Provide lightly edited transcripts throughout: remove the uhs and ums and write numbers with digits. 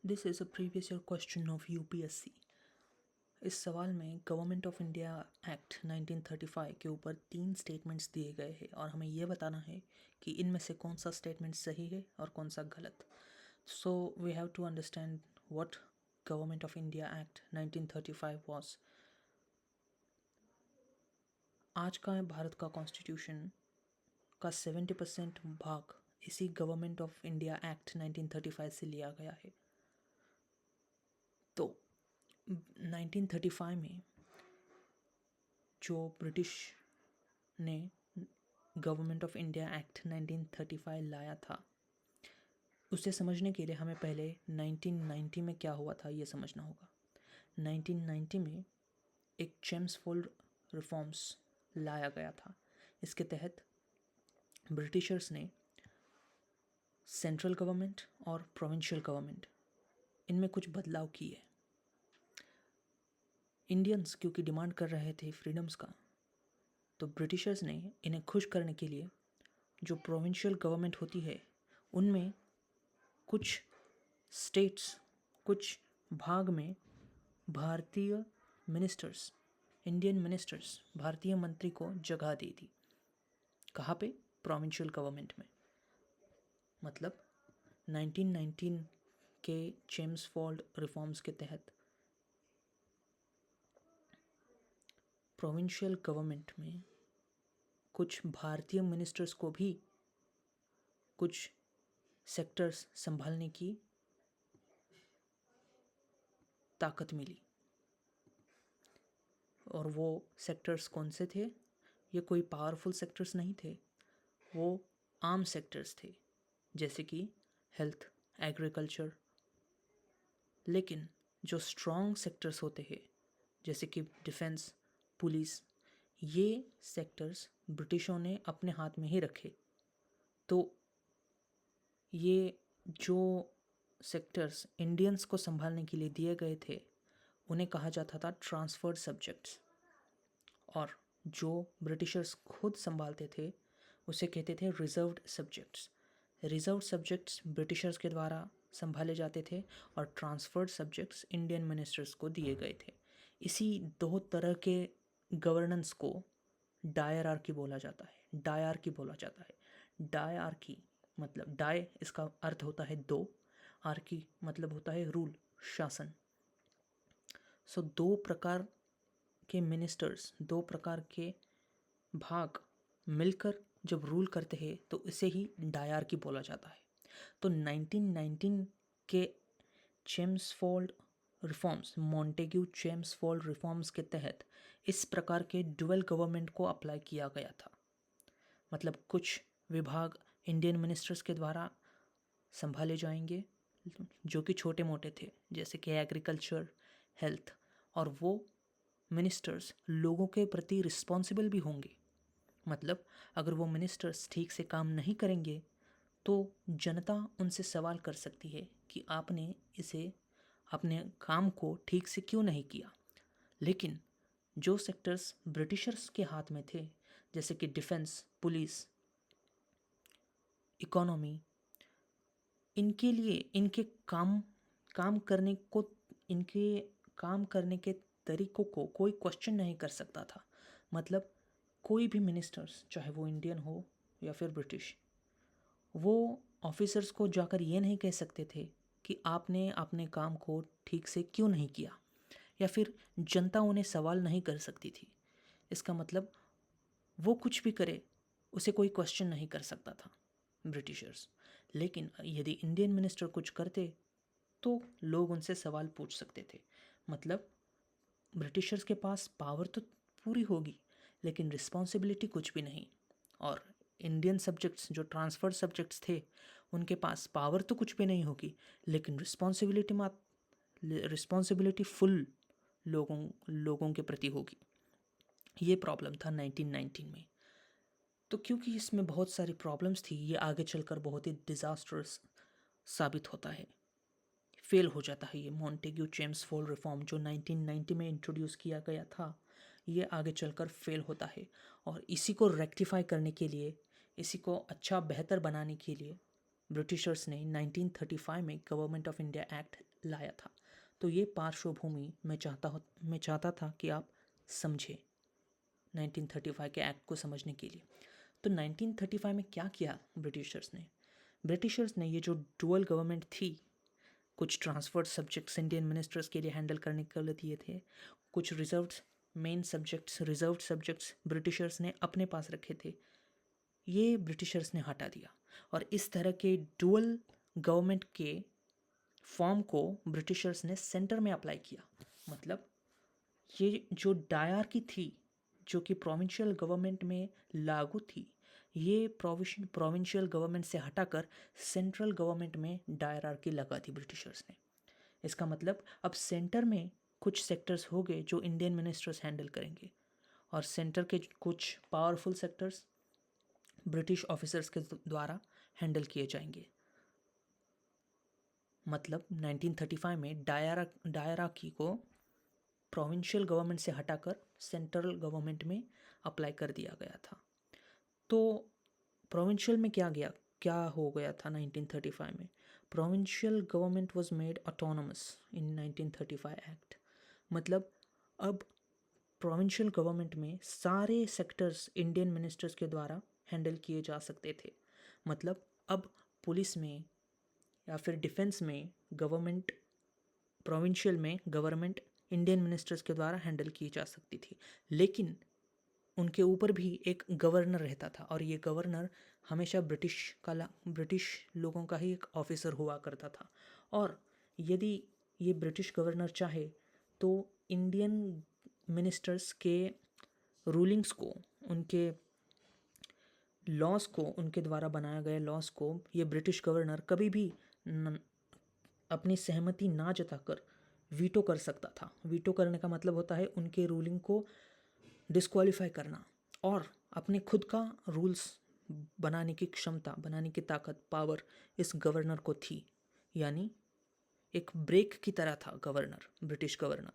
This is a previous year question of UPSC. इस सवाल में गवर्नमेंट ऑफ इंडिया एक्ट 1935 के ऊपर 3 स्टेटमेंट्स दिए गए हैं और हमें यह बताना है कि इनमें से कौन सा स्टेटमेंट सही है और कौन सा गलत। So we have to understand what Government of India Act 1935 was. आज का भारत का कॉन्स्टिट्यूशन का 70% भाग इसी गवर्नमेंट ऑफ इंडिया एक्ट 1935 से लिया गया है। तो 1935 में जो ब्रिटिश ने गवर्नमेंट ऑफ इंडिया एक्ट 1935 लाया था, उसे समझने के लिए हमें पहले 1990 में क्या हुआ था ये समझना होगा। 1990 में एक चेम्सफोर्ड रिफॉर्म्स लाया गया था। इसके तहत ब्रिटिशर्स ने सेंट्रल गवर्नमेंट और प्रोविंशियल गवर्नमेंट इनमें कुछ बदलाव किए। इंडियंस क्योंकि डिमांड कर रहे थे फ्रीडम्स का, तो ब्रिटिशर्स ने इन्हें खुश करने के लिए जो प्रोविंशियल गवर्नमेंट होती है उनमें कुछ स्टेट्स, कुछ भाग में भारतीय मिनिस्टर्स, इंडियन मिनिस्टर्स, भारतीय मंत्री को जगह दे दी। कहाँ पे? प्रोविंशियल गवर्नमेंट में। मतलब 1919 के चेम्सफोर्ड रिफॉर्म्स के तहत प्रोविंशियल गवर्नमेंट में कुछ भारतीय मिनिस्टर्स को भी कुछ सेक्टर्स संभालने की ताकत मिली। और वो सेक्टर्स कौन से थे? ये कोई पावरफुल सेक्टर्स नहीं थे, वो आम सेक्टर्स थे, जैसे कि हेल्थ, एग्रीकल्चर। लेकिन जो स्ट्रॉन्ग सेक्टर्स होते हैं जैसे कि डिफेंस, पुलिस, ये सेक्टर्स ब्रिटिशों ने अपने हाथ में ही रखे। तो ये जो सेक्टर्स इंडियंस को संभालने के लिए दिए गए थे उन्हें कहा जाता था ट्रांसफर्ड सब्जेक्ट्स, और जो ब्रिटिशर्स खुद संभालते थे उसे कहते थे reserved subjects. Reserved subjects Britishers के द्वारा संभाले जाते थे और ट्रांसफर्ड सब्जेक्ट्स इंडियन मिनिस्टर्स को दिए गए थे। इसी दो तरह के गवर्नेंस को डायरार्की बोला जाता है। डायरार्की बोला जाता है। डायरार्की मतलब डाय इसका अर्थ होता है दो, आर्की मतलब होता है रूल, शासन। सो दो प्रकार के मिनिस्टर्स, दो प्रकार के भाग मिलकर जब रूल करते हैं तो इसे ही डायरार्की बोला जाता है। तो 1919 के Chelmsford reforms, Montagu Chelmsford reforms के तहत इस प्रकार के डुअल गवर्नमेंट को अप्लाई किया गया था। मतलब कुछ विभाग इंडियन मिनिस्टर्स के द्वारा संभाले जाएंगे जो कि छोटे मोटे थे, जैसे कि एग्रीकल्चर, हेल्थ, और वो मिनिस्टर्स लोगों के प्रति रिस्पॉन्सिबल भी होंगे। मतलब अगर वो मिनिस्टर्स ठीक से काम नहीं करेंगे तो जनता उनसे सवाल कर सकती है कि आपने इसे अपने काम को ठीक से क्यों नहीं किया। लेकिन जो सेक्टर्स ब्रिटिशर्स के हाथ में थे, जैसे कि डिफेंस, पुलिस, इकोनॉमी, इनके लिए इनके काम करने के तरीकों को कोई क्वेश्चन नहीं कर सकता था। मतलब कोई भी मिनिस्टर्स, चाहे वो इंडियन हो या फिर ब्रिटिश, वो ऑफिसर्स को जाकर ये नहीं कह सकते थे कि आपने अपने काम को ठीक से क्यों नहीं किया, या फिर जनता उन्हें सवाल नहीं कर सकती थी। इसका मतलब वो कुछ भी करे उसे कोई क्वेश्चन नहीं कर सकता था ब्रिटिशर्स। लेकिन यदि इंडियन मिनिस्टर कुछ करते तो लोग उनसे सवाल पूछ सकते थे। मतलब ब्रिटिशर्स के पास पावर तो पूरी होगी लेकिन रिस्पॉन्सिबिलिटी कुछ भी नहीं। और इंडियन सब्जेक्ट्स जो ट्रांसफर्ड सब्जेक्ट्स थे उनके पास पावर तो कुछ भी नहीं होगी लेकिन रिस्पॉन्सिबिलिटी फुल लोगों के प्रति होगी। ये प्रॉब्लम था 1919 में। तो क्योंकि इसमें बहुत सारी प्रॉब्लम्स थी, ये आगे चलकर बहुत ही डिज़ास्टर्स साबित होता है, फेल हो जाता है। ये मॉन्टेग्यू चेम्सफोर्ड रिफॉर्म जो 1990 में इंट्रोड्यूस किया गया था, ये आगे चलकर फेल होता है। और इसी को रेक्टिफाई करने के लिए, इसी को अच्छा बेहतर बनाने के लिए ब्रिटिशर्स ने 1935 में गवर्नमेंट ऑफ इंडिया एक्ट लाया था। तो ये पार्श्वभूमि मैं चाहता था कि आप समझें 1935 के एक्ट को समझने के लिए। तो 1935 में क्या किया ब्रिटिशर्स ने ये जो डुअल गवर्नमेंट थी, कुछ ट्रांसफर्ड सब्जेक्ट्स इंडियन मिनिस्टर्स के लिए हैंडल करने के लिए दिए थे, कुछ रिजर्व्ड सब्जेक्ट्स ब्रिटिशर्स ने अपने पास रखे थे, ये ब्रिटिशर्स ने हटा दिया। और इस तरह के डुअल गवर्नमेंट के फॉर्म को ब्रिटिशर्स ने सेंटर में अप्लाई किया। मतलब ये जो डायरकी थी, जो कि प्रोविंशियल गवर्नमेंट में लागू थी, ये प्रोविंशियल गवर्नमेंट से हटाकर सेंट्रल गवर्नमेंट में डायरकी लगा दी ब्रिटिशर्स ने। इसका मतलब अब सेंटर में कुछ सेक्टर्स हो गए जो इंडियन मिनिस्टर्स हैंडल करेंगे, और सेंटर के कुछ पावरफुल सेक्टर्स ब्रिटिश ऑफिसर्स के द्वारा हैंडल किए जाएंगे। मतलब 1935 में डायरकी को प्रोविंशियल गवर्नमेंट से हटाकर सेंट्रल गवर्नमेंट में अप्लाई कर दिया गया था। तो प्रोविंशियल में क्या हो गया था 1935 में? Provincial government was made autonomous in 1935 act. मतलब अब प्रोविंशियल गवर्नमेंट में सारे सेक्टर्स इंडियन मिनिस्टर्स के द्वारा हैंडल किए जा सकते थे। मतलब अब पुलिस में या फिर डिफेंस में गवर्नमेंट, प्रोविंशियल में गवर्नमेंट इंडियन मिनिस्टर्स के द्वारा हैंडल की जा सकती थी, लेकिन उनके ऊपर भी एक गवर्नर रहता था, और ये गवर्नर हमेशा ब्रिटिश लोगों का ही एक ऑफिसर हुआ करता था। और यदि ये ब्रिटिश गवर्नर चाहे तो इंडियन मिनिस्टर्स के रूलिंग्स को, उनके लॉज को, उनके द्वारा बनाए गए लॉज को ये ब्रिटिश गवर्नर कभी भी अपनी सहमति ना जताकर वीटो कर सकता था। वीटो करने का मतलब होता है उनके रूलिंग को डिस्क्वालीफाई करना, और अपने खुद का रूल्स बनाने की क्षमता, बनाने की ताकत, पावर इस गवर्नर को थी। यानी एक ब्रेक की तरह था governor, British governor.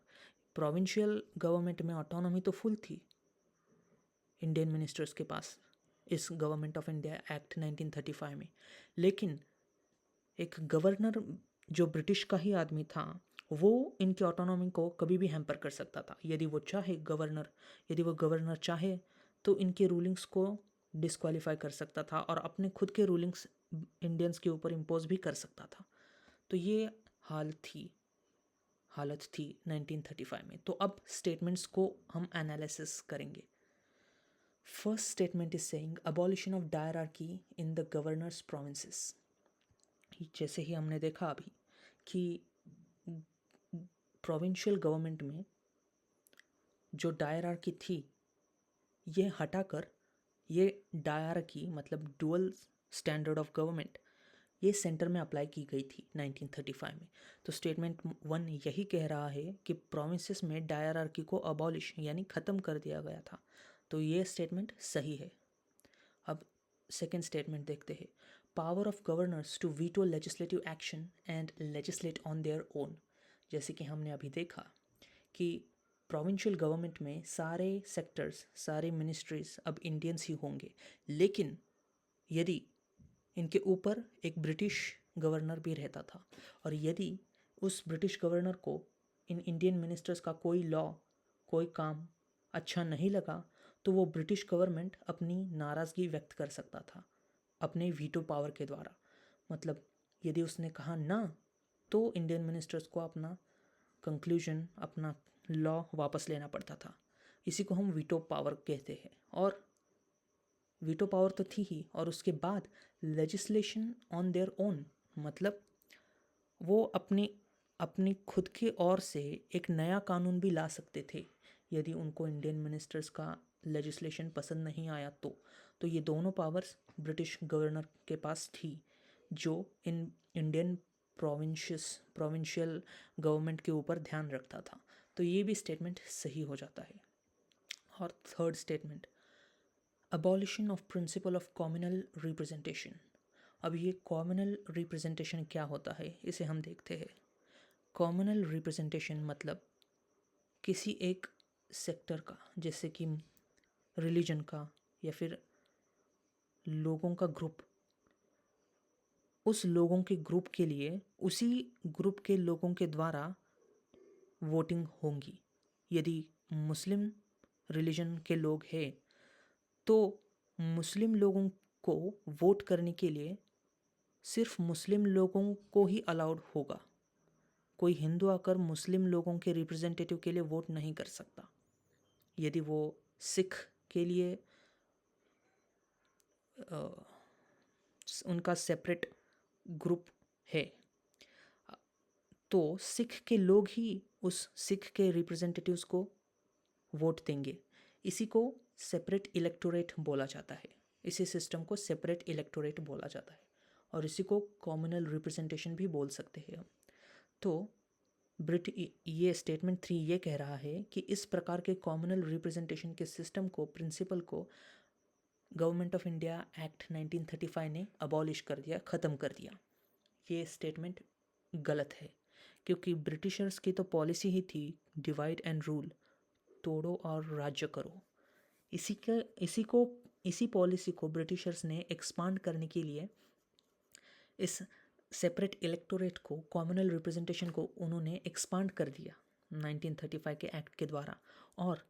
Provincial government में ऑटोनॉमी तो फुल थी इंडियन मिनिस्टर्स के पास इस गवर्नमेंट ऑफ इंडिया एक्ट 1935 में, लेकिन एक गवर्नर जो ब्रिटिश का ही आदमी था, वो इनकी ऑटोनॉमी को कभी भी हैम्पर कर सकता था। यदि वो गवर्नर चाहे तो इनके रूलिंग्स को डिस्क्वालीफाई कर सकता था और अपने खुद के रूलिंग्स इंडियंस के ऊपर इम्पोज भी कर सकता था। तो ये हालत थी 1935 में। तो अब स्टेटमेंट्स को हम एनालिसिस करेंगे। First statement is saying abolition of dyarchy in the governors provinces. जैसे ही हमने देखा अभी कि प्रोविंशियल गवर्नमेंट में जो डायरार्की थी, ये हटाकर ये डायरार्की मतलब डुअल स्टैंडर्ड ऑफ गवर्नमेंट, ये सेंटर में अप्लाई की गई थी 1935 में। तो स्टेटमेंट 1 यही कह रहा है कि प्रोविंसेस में डायरार्की को अबॉलिश यानी ख़त्म कर दिया गया था। तो ये स्टेटमेंट सही है। अब सेकेंड स्टेटमेंट देखते हैं। Power of governors to veto legislative action and legislate on their own. जैसे कि हमने अभी देखा कि प्रोविंशियल गवर्नमेंट में सारे सेक्टर्स, सारे मिनिस्ट्रीज अब इंडियंस ही होंगे, लेकिन यदि इनके ऊपर एक ब्रिटिश गवर्नर भी रहता था, और यदि उस ब्रिटिश गवर्नर को इन इंडियन मिनिस्टर्स का कोई लॉ, कोई काम अच्छा नहीं लगा, तो वो ब्रिटिश गवर्नमेंट अपनी नाराज़गी व्यक्त कर सकता था अपने वीटो पावर के द्वारा। मतलब यदि उसने कहा ना, तो इंडियन मिनिस्टर्स को अपना कंक्लूजन, अपना लॉ वापस लेना पड़ता था। इसी को हम वीटो पावर कहते हैं। और वीटो पावर तो थी ही, और उसके बाद लेजिस्लेशन ऑन देयर ओन, मतलब वो अपनी खुद की ओर से एक नया कानून भी ला सकते थे यदि उनको इंडियन मिनिस्टर्स का लेजिस्लेशन पसंद नहीं आया तो ये दोनों पावर्स ब्रिटिश गवर्नर के पास थी, जो इन इंडियन प्रोविंशियल गवर्नमेंट के ऊपर ध्यान रखता था। तो ये भी स्टेटमेंट सही हो जाता है। और third statement, abolition of principle of communal representation. अब ये कॉम्युनल रिप्रेजेंटेशन क्या होता है, इसे हम देखते हैं। कॉम्युनल रिप्रेजेंटेशन मतलब किसी एक सेक्टर का, जैसे कि रिलीजन का या फिर लोगों का ग्रुप, उस लोगों के ग्रुप के लिए उसी ग्रुप के लोगों के द्वारा वोटिंग होंगी। यदि मुस्लिम रिलीजन के लोग हैं तो मुस्लिम लोगों को वोट करने के लिए सिर्फ मुस्लिम लोगों को ही अलाउड होगा। कोई हिंदू आकर मुस्लिम लोगों के रिप्रेजेंटेटिव के लिए वोट नहीं कर सकता। यदि वो सिख के लिए उनका सेपरेट ग्रुप है तो सिख के लोग ही उस सिख के रिप्रेजेंटेटिव्स को वोट देंगे। इसी को सेपरेट इलेक्टोरेट बोला जाता है। इसी सिस्टम को सेपरेट इलेक्टोरेट बोला जाता है और इसी को कॉम्युनल रिप्रेजेंटेशन भी बोल सकते हैं हम। तो ये स्टेटमेंट 3 ये कह रहा है कि इस प्रकार के कॉम्युनल रिप्रेजेंटेशन के सिस्टम को, प्रिंसिपल को गवर्नमेंट ऑफ इंडिया एक्ट 1935 ने अबॉलिश कर दिया, ख़त्म कर दिया। ये स्टेटमेंट गलत है क्योंकि ब्रिटिशर्स की तो पॉलिसी ही थी डिवाइड एंड रूल, तोड़ो और राज्य करो। इसी पॉलिसी को ब्रिटिशर्स ने एक्सपांड करने के लिए इस सेपरेट इलेक्टोरेट को, कॉम्युनल रिप्रेजेंटेशन को उन्होंने एक्सपांड कर दिया 1935 के एक्ट के द्वारा। और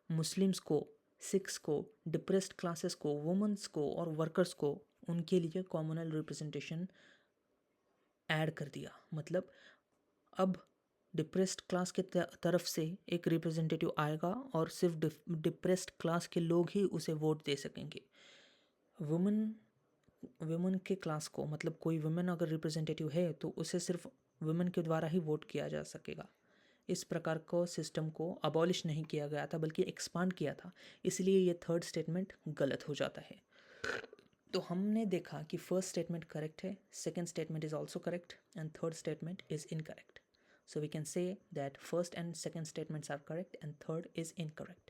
मुस्लिम्स को, सिख्स को, डिप्रेस्ड क्लासेस को, वुमेन्स को और वर्कर्स को उनके लिए कॉम्युनल रिप्रेजेंटेशन ऐड कर दिया। मतलब अब डिप्रेस्ड क्लास के तरफ से एक रिप्रेजेंटेटिव आएगा और सिर्फ डिप्रेस्ड क्लास के लोग ही उसे वोट दे सकेंगे। वुमेन के क्लास को, मतलब कोई वुमेन अगर रिप्रेजेंटेटिव है तो उसे सिर्फ वुमेन के द्वारा ही वोट किया जा सकेगा। इस प्रकार को सिस्टम को अबॉलिश नहीं किया गया था बल्कि एक्सपांड किया था। इसलिए ये थर्ड स्टेटमेंट गलत हो जाता है। तो हमने देखा कि फर्स्ट स्टेटमेंट करेक्ट है, second statement is also correct and third statement is incorrect. So we can say that first and second statements are correct and third is incorrect.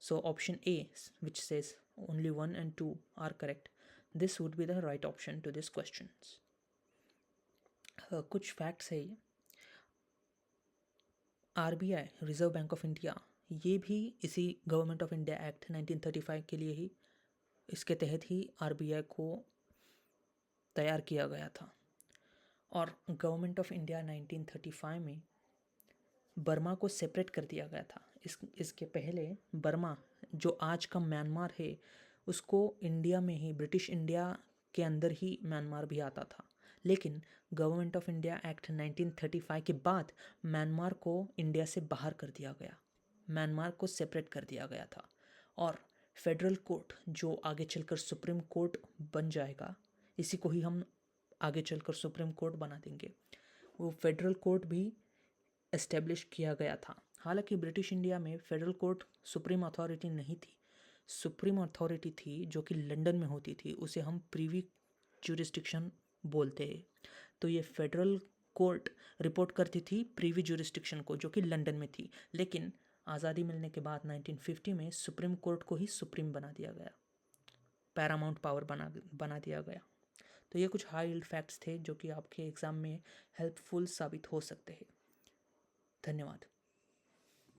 So option A, which says only 1 and 2 are correct, this would be the right option to these questions. कुछ facts है ये। RBI, reserve bank of India, ये भी इसी government of India Act 1935 के लिए ही, इसके तहत ही RBI को तैयार किया गया था। और गवर्नमेंट ऑफ इंडिया 1935 में बर्मा को सेपरेट कर दिया गया था। इसके पहले बर्मा, जो आज का म्यांमार है, उसको इंडिया में ही, ब्रिटिश इंडिया के अंदर ही म्यांमार भी आता था। लेकिन गवर्नमेंट ऑफ इंडिया एक्ट 1935 के बाद म्यांमार को इंडिया से बाहर कर दिया गया, म्यांमार को सेपरेट कर दिया गया था। और फेडरल कोर्ट, जो आगे चलकर सुप्रीम कोर्ट बन जाएगा, इसी को ही हम आगे चलकर सुप्रीम कोर्ट बना देंगे, वो फेडरल कोर्ट भी एस्टेब्लिश किया गया था। हालांकि ब्रिटिश इंडिया में फेडरल कोर्ट सुप्रीम अथॉरिटी नहीं थी, सुप्रीम अथॉरिटी थी जो कि लंदन में होती थी, उसे हम प्रीवी ज्यूरिस्डिक्शन बोलते हैं। तो ये फेडरल कोर्ट रिपोर्ट करती थी प्रीवी ज्यूरिस्डिक्शन को, जो कि लंदन में थी। लेकिन आज़ादी मिलने के बाद 1950 में सुप्रीम कोर्ट को ही सुप्रीम बना दिया गया, पैरामाउंट पावर बना दिया गया। तो ये कुछ हाई यील्ड फैक्ट्स थे जो कि आपके एग्ज़ाम में हेल्पफुल साबित हो सकते हैं। धन्यवाद।